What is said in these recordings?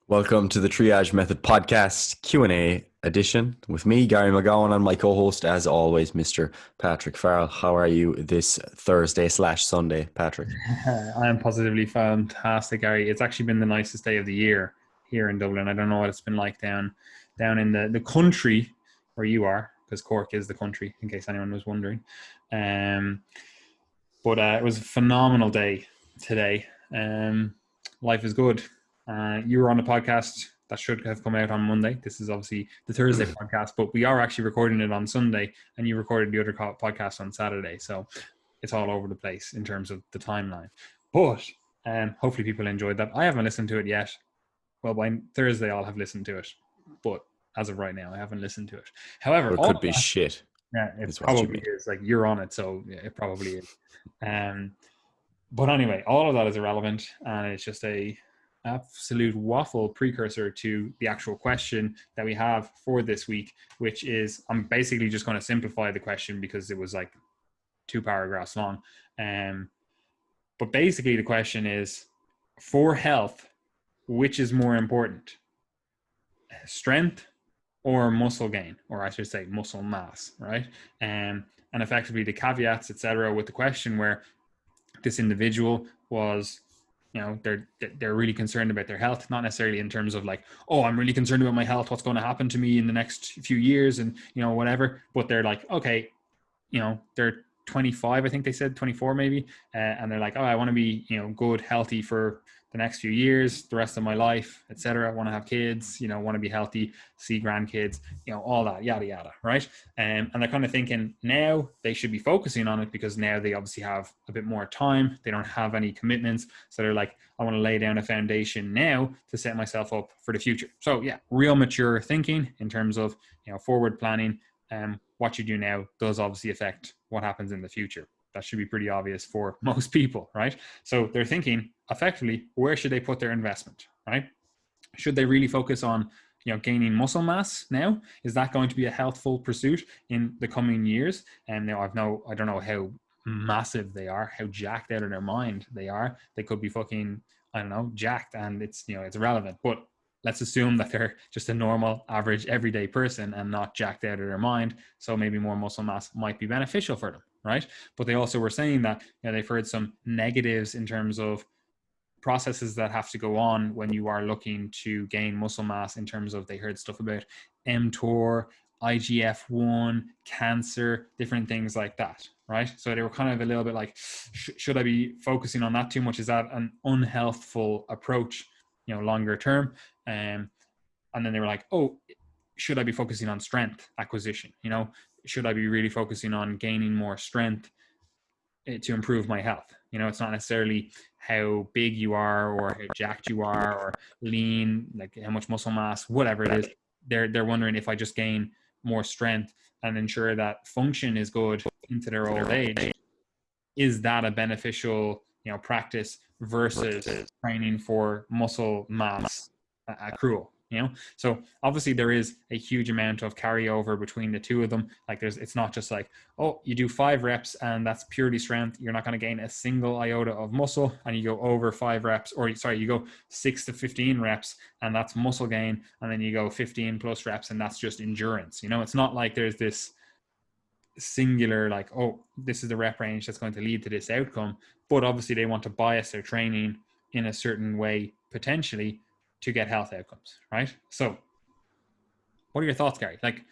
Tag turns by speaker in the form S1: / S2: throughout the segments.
S1: Welcome to the Triage Method Podcast Q&A edition with me, Gary McGowan, and my co-host, as always, Mr. Patrick Farrell. How are you this Thursday/Sunday, Patrick?
S2: I am positively fantastic, Gary. It's actually been the nicest day of the year here in Dublin. I don't know what it's been like down in the country where you are, because Cork is the country, in case anyone was wondering. But it was a phenomenal day today. Life is good. You were on a podcast that should have come out on Monday. This is obviously the Thursday podcast, but we are actually recording it on Sunday, and you recorded the other podcast on Saturday. So it's all over the place in terms of the timeline. But hopefully people enjoyed that. I haven't listened to it yet. Well, by Thursday I'll have listened to it. But as of right now, I haven't listened to it. However,
S1: Or it could be shit.
S2: yeah, it probably is. Like, you're on it, so yeah, it probably is. But anyway, all of that is irrelevant, and it's just a absolute waffle precursor to the actual question that we have for this week, which is, I'm basically just going to simplify the question because it was like 2 paragraphs long. But basically the question is, for health, which is more important? Strength or muscle gain, or I should say muscle mass, right? And effectively the caveats, etc., with the question where this individual was, they're really concerned about their health, not necessarily in terms of like, oh, I'm really concerned about my health, what's going to happen to me in the next few years, and whatever. But they're like, okay, they're 25, I think they said 24 maybe, and they're like, oh, I want to be good, healthy for the next few years, the rest of my life, etc. I want to have kids, want to be healthy, see grandkids, all that, yada yada, right? And they're kind of thinking now they should be focusing on it because now they obviously have a bit more time, they don't have any commitments, so they're like, I want to lay down a foundation now to set myself up for the future. So yeah, real mature thinking in terms of forward planning. What you do now does obviously affect what happens in the future. That should be pretty obvious for most people, right? So they're thinking effectively, where should they put their investment, right? Should they really focus on gaining muscle mass now? Is that going to be a healthful pursuit in the coming years? And now I don't know how massive they are, how jacked out of their mind they are. They could be fucking, I don't know, jacked, and it's it's irrelevant. But let's assume that they're just a normal, average, everyday person and not jacked out of their mind. So maybe more muscle mass might be beneficial for them, right? But they also were saying that they've heard some negatives in terms of processes that have to go on when you are looking to gain muscle mass, in terms of, they heard stuff about mTOR, IGF-1, cancer, different things like that, right? So they were kind of a little bit like, should I be focusing on that too much? Is that an unhealthful approach, longer term? And then they were like, oh, should I be focusing on strength acquisition? Should I be really focusing on gaining more strength to improve my health? It's not necessarily how big you are or how jacked you are or lean, like how much muscle mass, whatever it is. They're wondering, if I just gain more strength and ensure that function is good into their old age, is that a beneficial practice versus training for muscle mass accrual? So obviously there is a huge amount of carryover between the two of them. Like, it's not just like, oh, you do 5 reps and that's purely strength, you're not going to gain a single iota of muscle, and you go over 5 reps, or sorry, you go 6 to 15 reps and that's muscle gain, and then you go 15 plus reps and that's just endurance. It's not like there's this singular, like, oh, this is the rep range that's going to lead to this outcome. But obviously they want to bias their training in a certain way, potentially, to get health outcomes, right? So what are your thoughts, Gary? Like,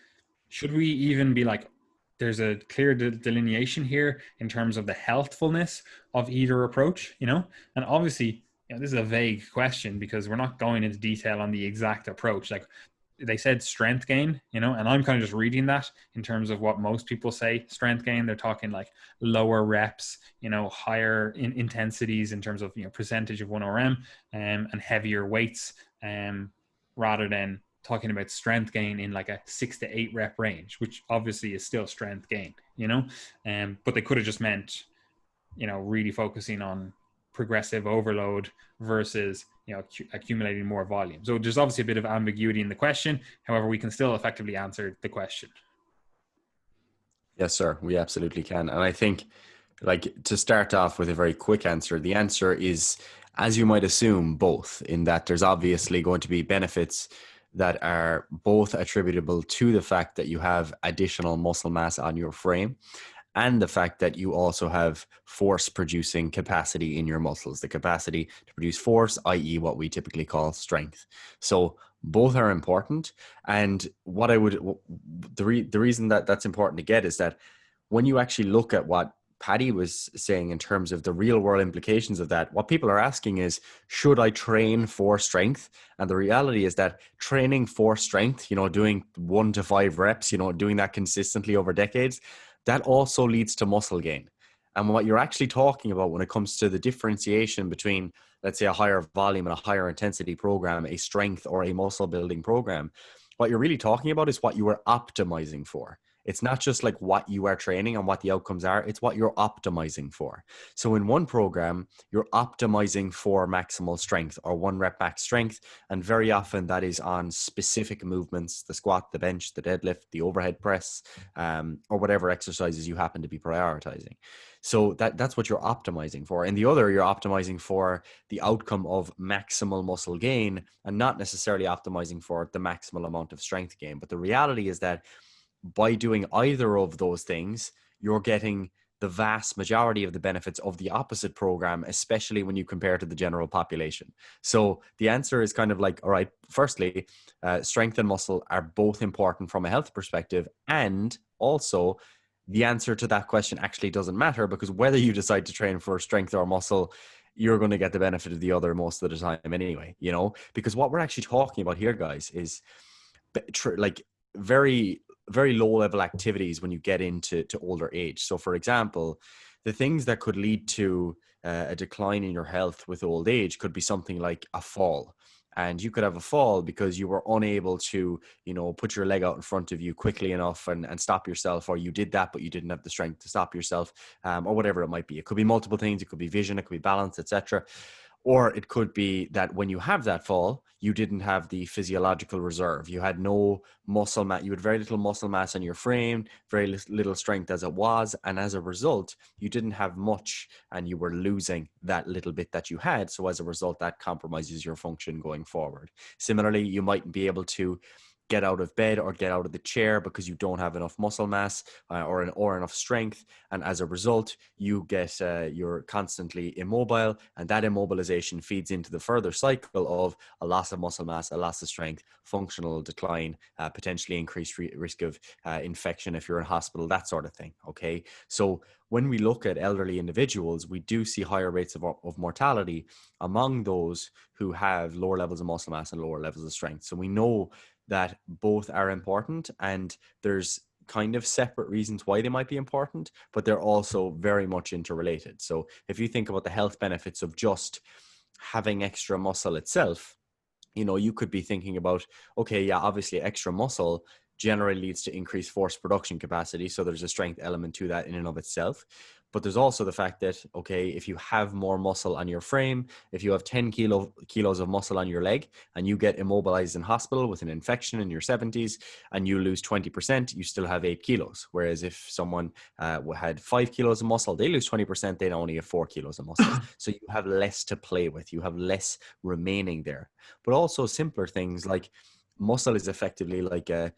S2: should we even be like, there's a clear delineation here in terms of the healthfulness of either approach, and obviously this is a vague question because we're not going into detail on the exact approach. Like, they said strength gain, and I'm kind of just reading that in terms of what most people say strength gain. They're talking like lower reps, higher intensities in terms of percentage of 1RM, and heavier weights, rather than talking about strength gain in like a 6 to 8 rep range, which obviously is still strength gain, but they could have just meant really focusing on progressive overload versus accumulating more volume. So there's obviously a bit of ambiguity in the question. However, we can still effectively answer the question.
S1: Yes, sir, we absolutely can. And I think, like, to start off with a very quick answer, the answer is As you might assume, both, in that there's obviously going to be benefits that are both attributable to the fact that you have additional muscle mass on your frame and the fact that you also have force producing capacity in your muscles, the capacity to produce force, i.e., what we typically call strength. So both are important. And what I would, the reason that that's important to get is that when you actually look at what Paddy was saying in terms of the real world implications of that, what people are asking is, should I train for strength? And the reality is that training for strength, doing 1 to 5 reps, doing that consistently over decades, that also leads to muscle gain. And what you're actually talking about when it comes to the differentiation between, let's say, a higher volume and a higher intensity program, a strength or a muscle building program, what you're really talking about is what you are optimizing for. It's not just like what you are training and what the outcomes are, it's what you're optimizing for. So in one program, you're optimizing for maximal strength or 1 rep max strength. And very often that is on specific movements, the squat, the bench, the deadlift, the overhead press, or whatever exercises you happen to be prioritizing. So that's what you're optimizing for. In the other, you're optimizing for the outcome of maximal muscle gain and not necessarily optimizing for the maximal amount of strength gain. But the reality is that by doing either of those things, you're getting the vast majority of the benefits of the opposite program, especially when you compare to the general population. So the answer is kind of like, all right, firstly, strength and muscle are both important from a health perspective. And also, the answer to that question actually doesn't matter, because whether you decide to train for strength or muscle, you're going to get the benefit of the other most of the time anyway, because what we're actually talking about here, guys, is like very very low level activities when you get into older age. So for example, the things that could lead to a decline in your health with old age could be something like a fall. And you could have a fall because you were unable to, put your leg out in front of you quickly enough and stop yourself, or you did that, but you didn't have the strength to stop yourself, or whatever it might be. It could be multiple things. It could be vision, it could be balance, etc. Or it could be that when you have that fall, you didn't have the physiological reserve. You had no muscle mass. You had very little muscle mass in your frame, very little strength as it was. And as a result, you didn't have much and you were losing that little bit that you had. So as a result, that compromises your function going forward. Similarly, you might be able to get out of bed or get out of the chair because you don't have enough muscle mass or enough strength, and as a result you're constantly immobile, and that immobilization feeds into the further cycle of a loss of muscle mass, a loss of strength, functional decline, potentially increased risk of infection if you're in hospital, that sort of thing. Okay, so when we look at elderly individuals, we do see higher rates of mortality among those who have lower levels of muscle mass and lower levels of strength. So we know that both are important, and there's kind of separate reasons why they might be important, but they're also very much interrelated. So if you think about the health benefits of just having extra muscle itself, you could be thinking about, okay, yeah, obviously extra muscle generally leads to increased force production capacity. So there's a strength element to that in and of itself. But there's also the fact that, okay, if you have more muscle on your frame, if you have 10 kilos of muscle on your leg and you get immobilized in hospital with an infection in your 70s and you lose 20%, you still have 8 kilos. Whereas if someone had 5 kilos of muscle, they lose 20%, they only have 4 kilos of muscle. So you have less to play with. You have less remaining there. But also simpler things like muscle is effectively like a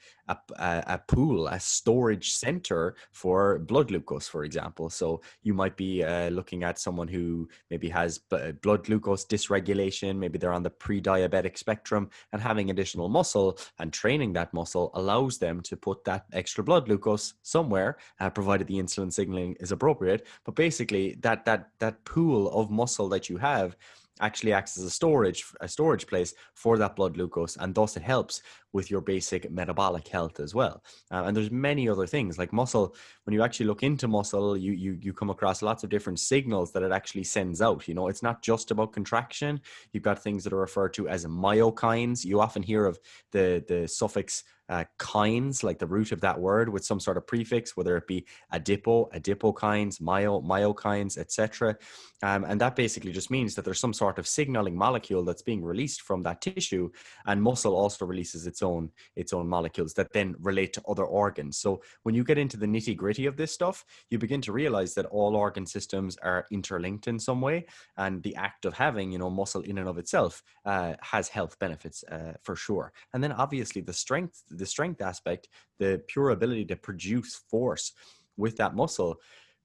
S1: pool, a storage center for blood glucose, for example. So you might be looking at someone who maybe has blood glucose dysregulation, maybe they're on the pre-diabetic spectrum, and having additional muscle and training that muscle allows them to put that extra blood glucose somewhere, provided the insulin signaling is appropriate. But basically that pool of muscle that you have actually acts as a storage place for that blood glucose, and thus it helps with your basic metabolic health as well. And there's many other things like muscle. When you actually look into muscle, you come across lots of different signals that it actually sends out. It's not just about contraction. You've got things that are referred to as myokines. You often hear of the suffix kines, like the root of that word, with some sort of prefix, whether it be adipokines, myokines, etc. And that basically just means that there's some sort of signaling molecule that's being released from that tissue, and muscle also releases its own molecules that then relate to other organs. So when you get into the nitty gritty of this stuff, you begin to realize that all organ systems are interlinked in some way, and the act of having, muscle in and of itself has health benefits for sure. And then obviously the strength aspect, the pure ability to produce force with that muscle,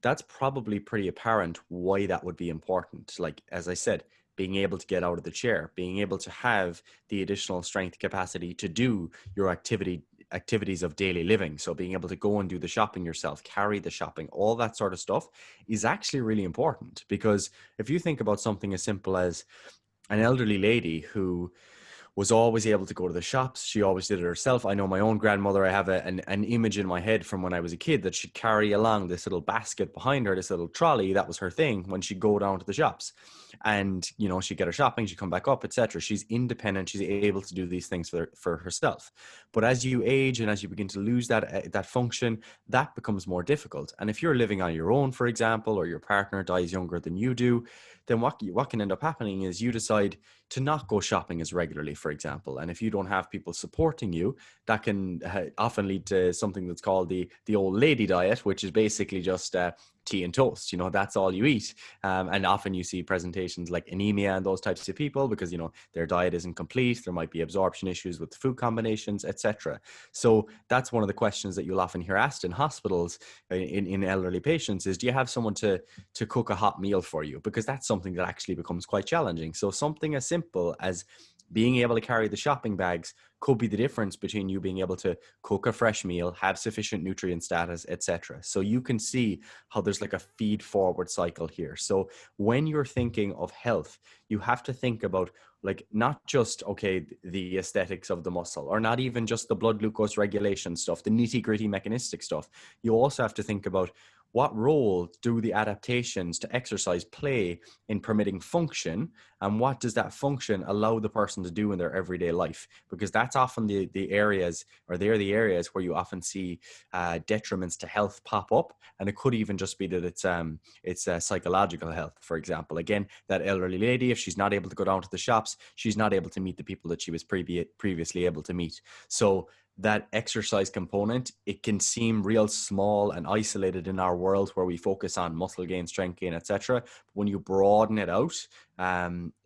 S1: that's probably pretty apparent why that would be important. Like, as I said, being able to get out of the chair, being able to have the additional strength capacity to do your activities of daily living. So being able to go and do the shopping yourself, carry the shopping, all that sort of stuff is actually really important. Because if you think about something as simple as an elderly lady who was always able to go to the shops. She always did it herself. I know my own grandmother, I have an image in my head from when I was a kid that she'd carry along this little basket behind her, this little trolley. That was her thing when she'd go down to the shops. And, she'd get her shopping, she'd come back up, etc. She's independent. She's able to do these things for herself. But as you age and as you begin to lose that function, that becomes more difficult. And if you're living on your own, for example, or your partner dies younger than you do, then what can end up happening is you decide to not go shopping as regularly, for example. And if you don't have people supporting you, that can often lead to something that's called the old lady diet, which is basically just tea and toast. That's all you eat. And often you see presentations like anemia and those types of people because, their diet isn't complete. There might be absorption issues with food combinations, etc. So that's one of the questions that you'll often hear asked in hospitals in elderly patients is, do you have someone to cook a hot meal for you? Because that's something that actually becomes quite challenging. So something as simple as being able to carry the shopping bags could be the difference between you being able to cook a fresh meal, have sufficient nutrient status, etc. So you can see how there's like a feed forward cycle here. So when you're thinking of health, you have to think about like not just, okay, the aesthetics of the muscle, or not even just the blood glucose regulation stuff, the nitty gritty mechanistic stuff. You also have to think about what role do the adaptations to exercise play in permitting function, and what does that function allow the person to do in their everyday life? Because that's often the areas, or they're the areas where you often see detriments to health pop up. And it could even just be that it's psychological health, for example. Again, that elderly lady, if she's not able to go down to the shops, she's not able to meet the people that she was previously able to meet. So that exercise component, it can seem real small and isolated in our world where we focus on muscle gain, strength gain, etc. But when you broaden it out,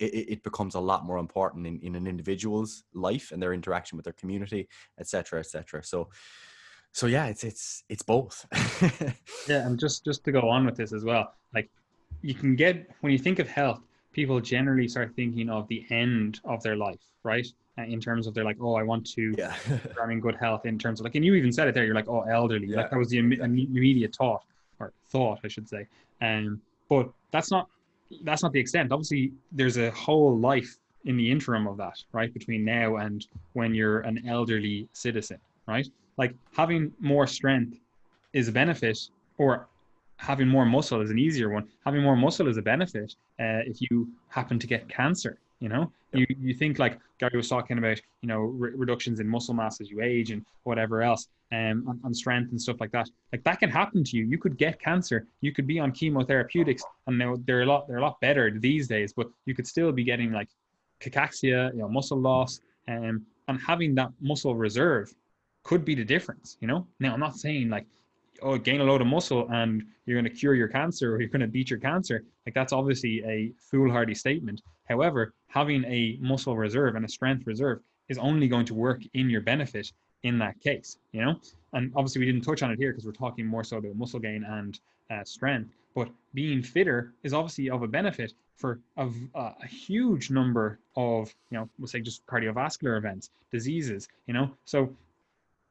S1: it becomes a lot more important in an individual's life and their interaction with their community, etc., etc. So yeah, it's both.
S2: Yeah, and just to go on with this as well, like you can get, when you think of health, people generally start thinking of the end of their life, right? In terms of they're like, oh, I want to,
S1: Yeah.
S2: I'm in good health in terms of like, and you even said it there, you're like, oh, elderly, like
S1: Yeah,
S2: that was the
S1: exactly.
S2: immediate thought, I should say. But that's not the extent. Obviously, there's a whole life in the interim of that, right? Between now and when you're an elderly citizen, right? Like having more strength is a benefit, or having more muscle is an easier one. Having more muscle is a benefit if you happen to get cancer.
S1: Yep.
S2: You think like Gary was talking about, reductions in muscle mass as you age and whatever else, on strength and stuff like that. Like that can happen to you. You could get cancer. You could be on chemotherapeutics, and now they're a lot better these days. But you could still be getting like cachexia, muscle loss, and having that muscle reserve could be the difference. Now I'm not saying like, oh, gain a load of muscle and you're going to cure your cancer or you're going to beat your cancer. Like that's obviously a foolhardy statement. However, having a muscle reserve and a strength reserve is only going to work in your benefit in that case. And obviously we didn't touch on it here because we're talking more so about muscle gain and strength, but being fitter is obviously of a benefit for a huge number of, we'll say just cardiovascular events, diseases. So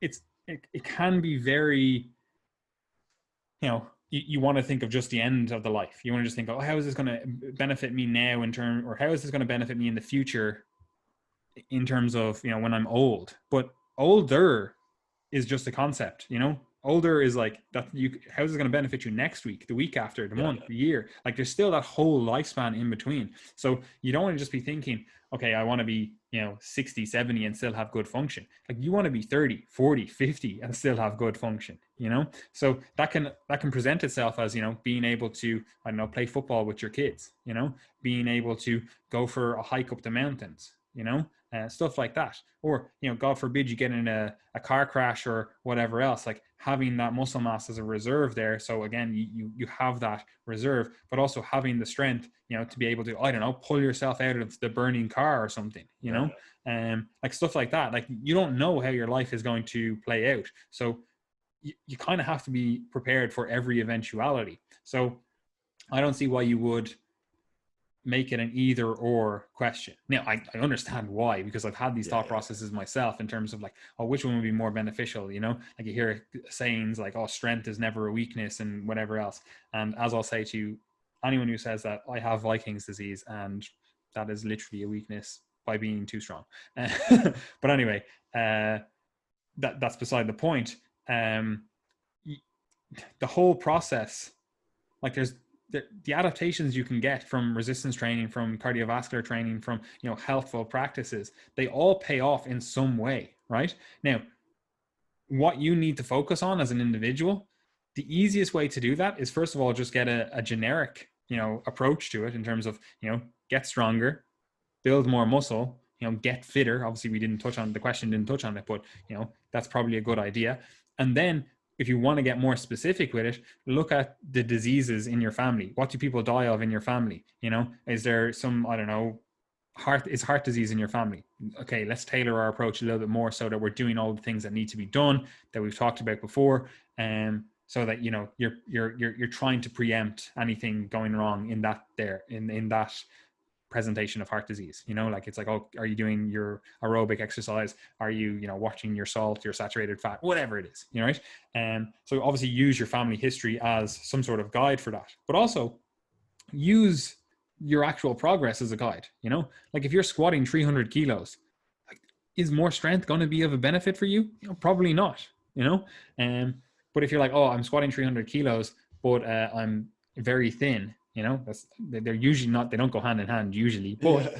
S2: it can be very, you want to think of just the end of the life. You want to just think, oh, how is this going to benefit me now or how is this going to benefit me in the future in terms of, when I'm old? But older is just a concept. Older is like that. How's it going to benefit you next week, the week after, the month, the year? Like there's still that whole lifespan in between. So you don't want to just be thinking, okay, I want to be, 60, 70 and still have good function. Like you want to be 30, 40, 50 and still have good function, So that can present itself as, being able to, I don't know, play football with your kids, being able to go for a hike up the mountains, stuff like that. Or, God forbid you get in a car crash or whatever else, like having that muscle mass as a reserve there. So again, you have that reserve, but also having the strength, to be able to, I don't know, pull yourself out of the burning car or something, like stuff like that. Like you don't know how your life is going to play out. So you kind of have to be prepared for every eventuality. So I don't see why you would make it an either or question. Now, I understand why, because I've had these thought processes myself in terms of like, oh, which one would be more beneficial? Like you hear sayings like, oh, strength is never a weakness and whatever else. And as I'll say to anyone who says that, I have Viking's disease and that is literally a weakness by being too strong. But anyway, that's beside the point. The whole process, like there's the adaptations you can get from resistance training, from cardiovascular training, from healthful practices, they all pay off in some way, right? Now, what you need to focus on as an individual, the easiest way to do that is first of all just get a generic approach to it in terms of get stronger, build more muscle, get fitter. Obviously the question didn't touch on it, but that's probably a good idea. And then if you want to get more specific with it, look at the diseases in your family. What do people die of in your family? Is there some, I don't know, heart disease in your family? Okay, let's tailor our approach a little bit more so that we're doing all the things that need to be done that we've talked about before. So that you're trying to preempt anything going wrong in that presentation of heart disease. Like it's like, oh, are you doing your aerobic exercise? Are you watching your salt, your saturated fat, whatever it is, right? And so obviously use your family history as some sort of guide for that, but also use your actual progress as a guide. Like if you're squatting 300 kilos, like, is more strength going to be of a benefit for you? Probably not. But if you're like, oh, I'm squatting 300 kilos, but I'm very thin, they're usually not, they don't go hand in hand usually, but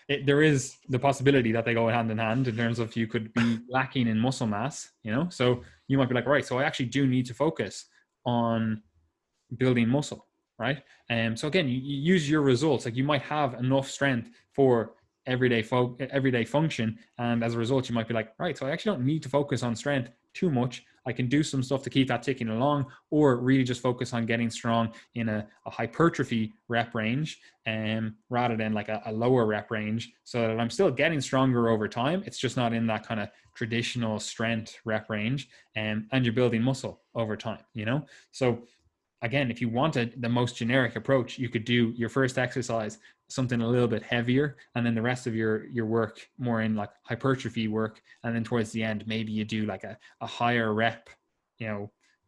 S2: there is the possibility that they go hand in hand in terms of you could be lacking in muscle mass, so you might be like, right, so I actually do need to focus on building muscle, right? So again, you use your results. Like you might have enough strength for everyday function, and as a result you might be like, right, so I actually don't need to focus on strength too much. I can do some stuff to keep that ticking along, or really just focus on getting strong in a hypertrophy rep range, rather than like a lower rep range, so that I'm still getting stronger over time. It's just not in that kind of traditional strength rep range, and you're building muscle over time, So again, if you wanted the most generic approach, you could do your first exercise something a little bit heavier, and then the rest of your work more in like hypertrophy work, and then towards the end maybe you do like a higher rep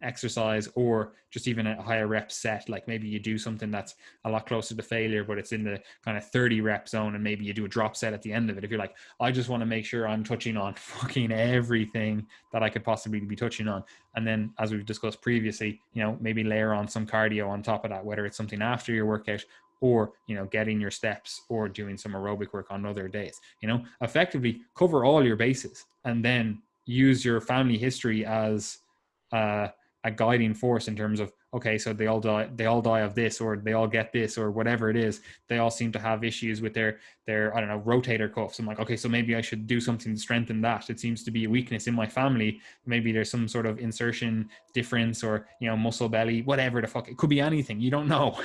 S2: exercise, or just even a higher rep set. Like maybe you do something that's a lot closer to failure, but it's in the kind of 30 rep zone, and maybe you do a drop set at the end of it. If you're like, I just want to make sure I'm touching on fucking everything that I could possibly be touching on, and then as we've discussed previously, maybe layer on some cardio on top of that, whether it's something after your workout, or getting your steps, or doing some aerobic work on other days. Effectively cover all your bases, and then use your family history as a guiding force in terms of, okay, so they all die of this, or they all get this, or whatever it is. They all seem to have issues with their I don't know, rotator cuffs. I'm like, okay, so maybe I should do something to strengthen that. It seems to be a weakness in my family. Maybe there's some sort of insertion difference, or muscle belly, whatever the fuck. It could be anything. You don't know.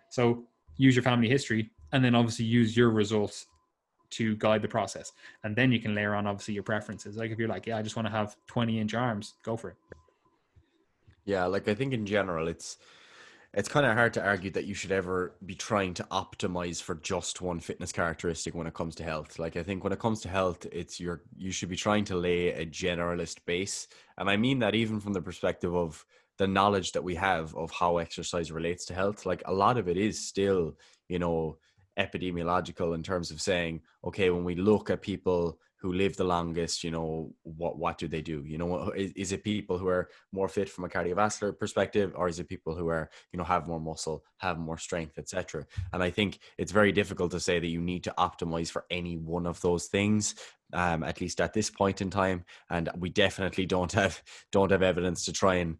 S2: So use your family history, and then obviously use your results to guide the process, and then you can layer on obviously your preferences. Like if you're like, yeah, I just want to have 20-inch arms, go for it.
S1: Yeah, like I think in general it's kind of hard to argue that you should ever be trying to optimize for just one fitness characteristic when it comes to health. Like I think when it comes to health, you should be trying to lay a generalist base, and I mean that even from the perspective of the knowledge that we have of how exercise relates to health. Like a lot of it is still epidemiological in terms of saying, okay, when we look at people who live the longest, what do they do? Is it people who are more fit from a cardiovascular perspective, or is it people who are, have more muscle, have more strength, etc.? And I think it's very difficult to say that you need to optimize for any one of those things, at least at this point in time. And we definitely don't have evidence to try and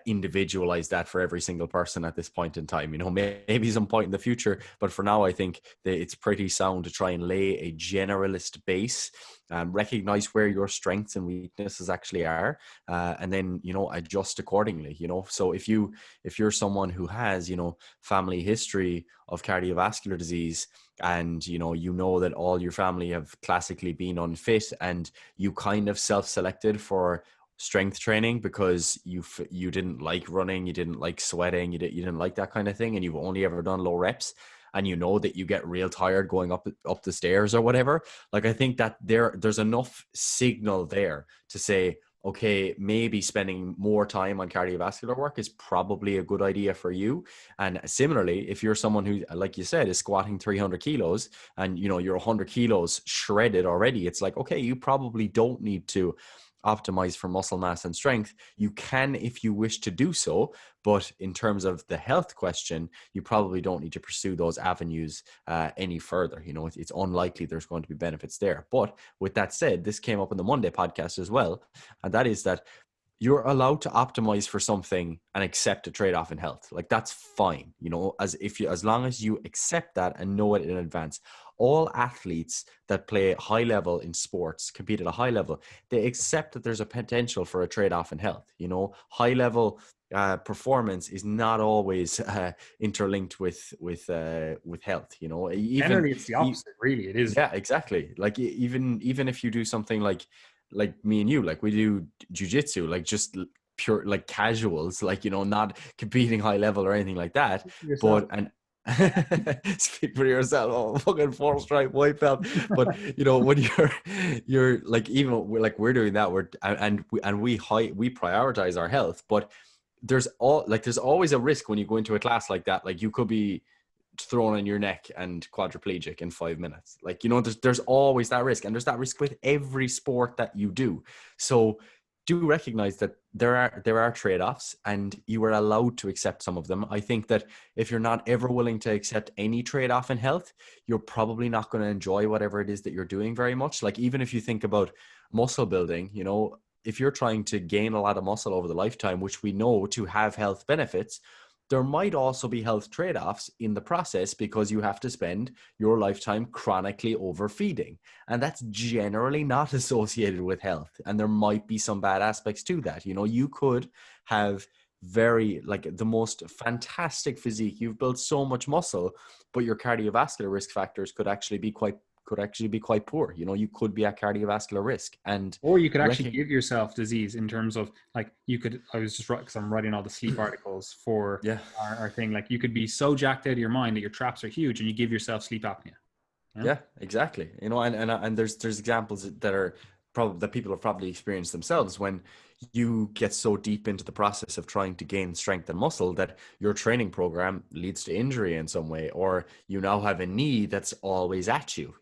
S1: individualize that for every single person at this point in time. Maybe some point in the future, but for now, I think that it's pretty sound to try and lay a generalist base, recognize where your strengths and weaknesses actually are, and then adjust accordingly. So if you're someone who has family history of cardiovascular disease, and that all your family have classically been unfit, and you kind of self-selected for strength training because you didn't like running, you didn't like sweating, you didn't like that kind of thing, and you've only ever done low reps, and that you get real tired going up the stairs or whatever. Like, I think that there's enough signal there to say, okay, maybe spending more time on cardiovascular work is probably a good idea for you. And similarly, if you're someone who, like you said, is squatting 300 kilos and you're 100 kilos shredded already, it's like, okay, you probably don't need to optimize for muscle mass and strength. You can if you wish to do so, but in terms of the health question, you probably don't need to pursue those avenues any further. It's unlikely there's going to be benefits there. But with that said, this came up in the Monday podcast as well, and that is that you're allowed to optimize for something and accept a trade-off in health. Like, that's fine, as long as you accept that and know it in advance. All athletes that play high level in sports, compete at a high level, they accept that there's a potential for a trade-off in health. High level performance is not always interlinked with health.
S2: Generally, it's the opposite. Really, it is.
S1: Yeah, exactly. Like, even if you do something like me and you, like we do jujitsu, like just pure, like casuals, like, not competing high level or anything like that.
S2: Yourself.
S1: But, and speak for yourself. Oh, fucking 4-stripe white belt. But when you're like, even we're doing that, we prioritize our health. But there's always a risk when you go into a class like that. Like, you could be thrown on your neck and quadriplegic in 5 minutes. Like, there's always that risk, and there's that risk with every sport that you do. So do recognize that there are trade-offs, and you are allowed to accept some of them. I think that if you're not ever willing to accept any trade-off in health, you're probably not going to enjoy whatever it is that you're doing very much. Like, even if you think about muscle building, if you're trying to gain a lot of muscle over the lifetime, which we know to have health benefits, there might also be health trade-offs in the process, because you have to spend your lifetime chronically overfeeding. And that's generally not associated with health. And there might be some bad aspects to that. You could have the most fantastic physique. You've built so much muscle, but your cardiovascular risk factors could actually be quite poor. You could be at cardiovascular risk,
S2: or you could actually give yourself disease in terms of, like, I was just right, because I'm writing all the sleep articles for our thing. Like, you could be so jacked out of your mind that your traps are huge, and you give yourself sleep apnea.
S1: Yeah, exactly. And there's examples that are that people have probably experienced themselves, when you get so deep into the process of trying to gain strength and muscle that your training program leads to injury in some way, or you now have a knee that's always at you,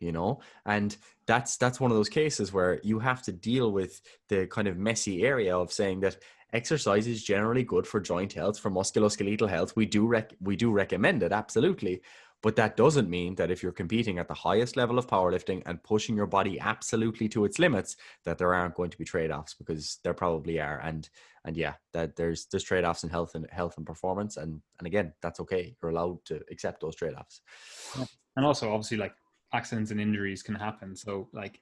S1: and that's one of those cases where you have to deal with the kind of messy area of saying that exercise is generally good for joint health, for musculoskeletal health. We do recommend it, absolutely. But that doesn't mean that if you're competing at the highest level of powerlifting and pushing your body absolutely to its limits, that there aren't going to be trade-offs, because there probably are. And yeah, that there's trade-offs in health and performance. And again, that's okay. You're allowed to accept those trade-offs.
S2: Yeah. And also, obviously, like, accidents and injuries can happen. So, like,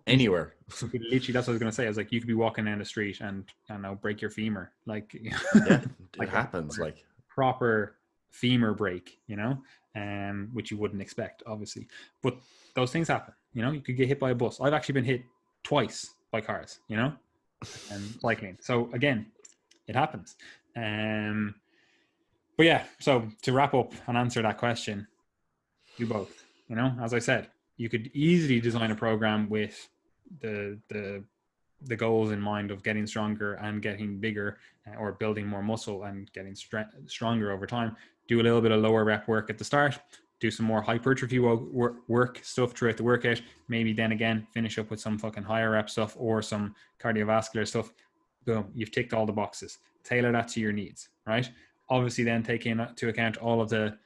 S1: anywhere.
S2: You could literally, that's what I was going to say. I was like, you could be walking down the street and, I don't know, break your femur. Like,
S1: yeah, it
S2: like
S1: happens. Like,
S2: proper femur break, which you wouldn't expect, obviously. But those things happen. You could get hit by a bus. I've actually been hit twice by cars, and cycling. So again, it happens. But yeah, so to wrap up and answer that question, do both. As I said, you could easily design a program with the goals in mind of getting stronger and getting bigger, or building more muscle and getting stronger over time. Do a little bit of lower rep work at the start, do some more hypertrophy work stuff throughout the workout. Maybe then again, finish up with some fucking higher rep stuff or some cardiovascular stuff. Boom, you've ticked all the boxes. Tailor that to your needs, right? Obviously then take into account all of the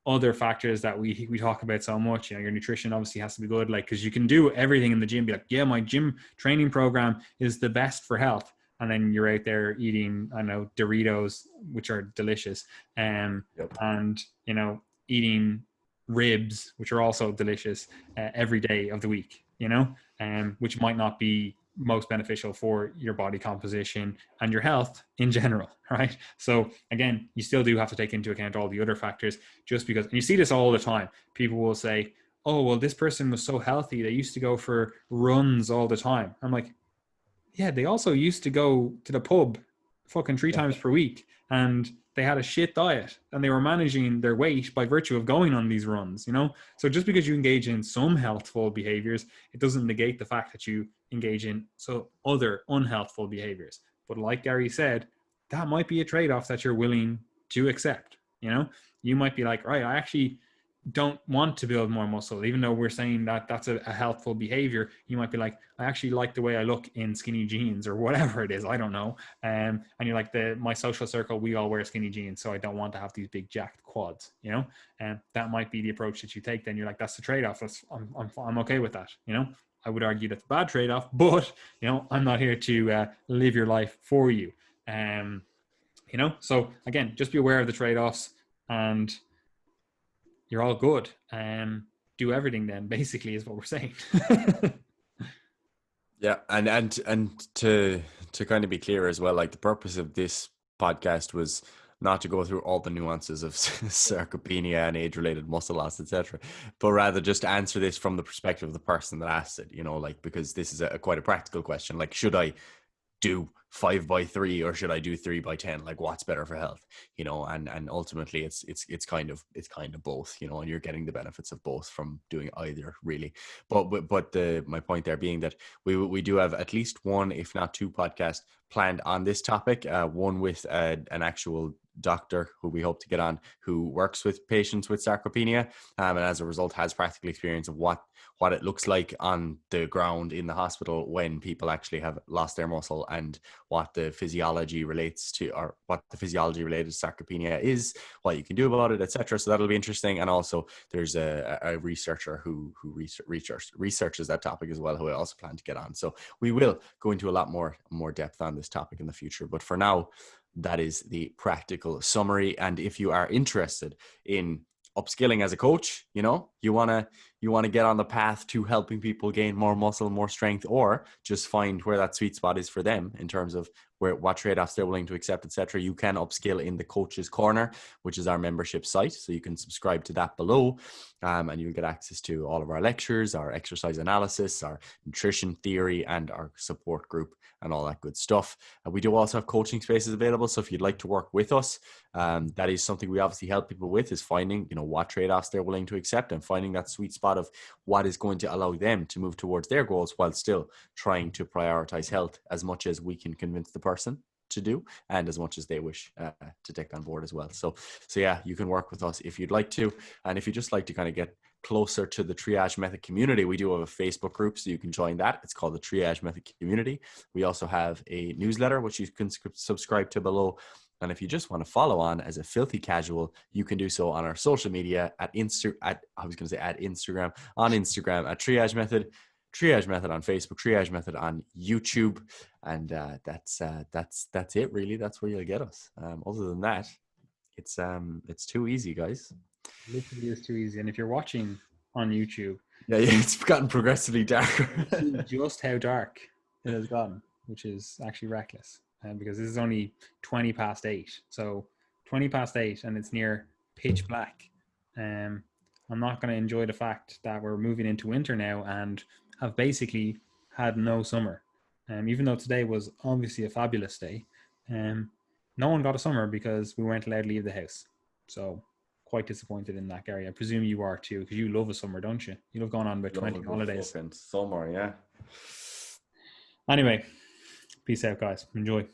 S2: other factors that we talk about so much. You know, your nutrition obviously has to be good, like, because you can do everything in the gym, be like, yeah, my gym training program is the best for health, and then you're out there eating, I don't know, Doritos, which are delicious, and you know, eating ribs, which are also delicious, every day of the week, you know, which might not be most beneficial for your body composition and your health in general, right? So again, you still do have to take into account all the other factors, just because, and you see this all the time. People will say, oh, well, this person was so healthy, they used to go for runs all the time. I'm like, yeah, they also used to go to the pub fucking 3 times per week, and they had a shit diet, and they were managing their weight by virtue of going on these runs, you know? So just because you engage in some healthful behaviors, it doesn't negate the fact that you engage in so other unhealthful behaviors. But like Gary said, that might be a trade-off that you're willing to accept, you know? You might be like, right, I actually don't want to build more muscle, even though we're saying that that's a healthful behavior. You might be like, I actually like the way I look in skinny jeans or whatever it is, I don't know, and you're like, my social circle, we all wear skinny jeans, so I don't want to have these big jacked quads, you know. And that might be the approach that you take. Then you're like, that's the trade-off. I'm okay with that, you know. I would argue that's a bad trade-off, but you know, I'm not here to live your life for you, you know. So again, just be aware of the trade-offs, and you're all good. Do everything then, basically, is what we're saying.
S1: Yeah, and to kind of be clear as well, like, the purpose of this podcast was not to go through all the nuances of sarcopenia and age-related muscle loss, etc., but rather just answer this from the perspective of the person that asked it, you know, like, because this is quite a practical question. Like, should I do 5x3 or should I do 3x10? Like, what's better for health, you know? And ultimately it's kind of both, you know, and you're getting the benefits of both from doing either, really. But my point there being that we do have at least one, if not two, podcasts planned on this topic, one with an actual doctor who we hope to get on, who works with patients with sarcopenia, and as a result has practical experience of what it looks like on the ground in the hospital when people actually have lost their muscle, and what the physiology relates to, or what the physiology related to sarcopenia is, what you can do about it, etc. So that'll be interesting. And also there's a researcher who researches that topic as well, who I also plan to get on. So we will go into a lot more depth on this topic in the future. But for now, that is the practical summary. And if you are interested in upskilling as a coach, you know, you want to get on the path to helping people gain more muscle, more strength, or just find where that sweet spot is for them in terms of what trade-offs they're willing to accept, etc., you can upskill in the Coach's Corner, which is our membership site. So you can subscribe to that below, and you'll get access to all of our lectures, our exercise analysis, our nutrition theory, and our support group, and all that good stuff. We do also have coaching spaces available. So if you'd like to work with us, that is something we obviously help people with, is finding, you know, what trade-offs they're willing to accept and finding that sweet spot of what is going to allow them to move towards their goals while still trying to prioritize health as much as we can convince the person to do, and as much as they wish to take on board as well. So yeah, you can work with us if you'd like to. And if you just like to kind of get closer to the Triage Method community, we do have a Facebook group, so you can join that. It's called the Triage Method Community. We also have a newsletter, which you can subscribe to below. And if you just want to follow on as a filthy casual, you can do so on our social media at Instagram, on Instagram at Triage Method, Triage Method on Facebook, Triage Method on YouTube. And that's it, really. That's where you'll get us. Other than that, it's too easy, guys.
S2: Literally is too easy. And if you're watching on YouTube,
S1: yeah, it's gotten progressively darker.
S2: Just how dark it has gotten, which is actually reckless. Because this is only 20 past 8. So 20 past 8 and it's near pitch black. I'm not going to enjoy the fact that we're moving into winter now and have basically had no summer. Even though today was obviously a fabulous day, no one got a summer because we weren't allowed to leave the house. So quite disappointed in that, Gary. I presume you are too, because you love a summer, don't you? You love going on about 20 holidays.
S1: Summer, yeah.
S2: Anyway, peace out, guys. Enjoy.